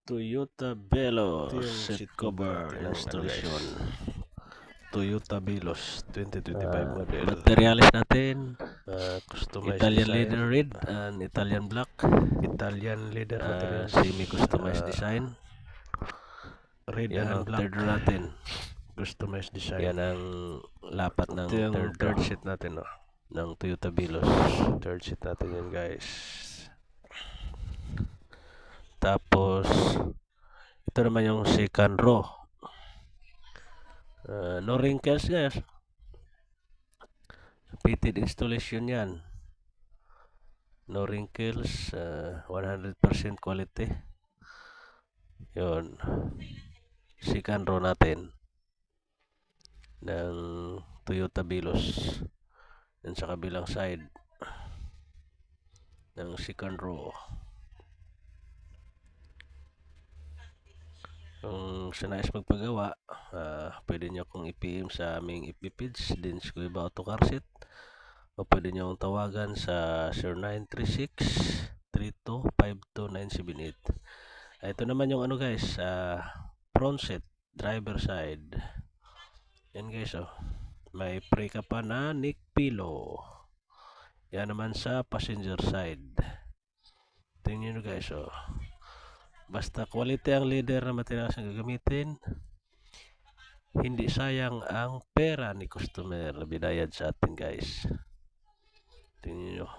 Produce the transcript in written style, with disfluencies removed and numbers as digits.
Toyota Ito Veloz yung seat seat cover cover natin ng installation. Toyota Veloz 2025 model. Materialis natin, Customized Italian design, leather red and Italian black. Italian leather materials, Semi-customized design. red Yan and ang black. third row natin. Customized design. Yan ang lapat Ito ng yung third third row seat natin, no? ng Toyota Veloz. Third seat natin yan, guys. Tapos, ito naman yung second row. No wrinkles, guys. Fitted installation yan. No wrinkles, 100% quality. Yun. Second row natin ng Toyota Veloz. Yan sa kabilang side ng second row. Kung sa nais magpagawa, pwede nyo akong i-PM sa aming FB page, Dins Cueva Auto Car Seat, o pwede nyo akong tawagan sa 0936-3252-978. Ito naman yung ano guys, front seat, driver side. Yan guys, may pre-ka pa na neck pillow. Yan naman sa passenger side. Tingnan nyo guys, basta quality ang leather na materials ang gagamitin, hindi sayang ang pera ni customer na binayad sa atin guys. Tingnan nyo.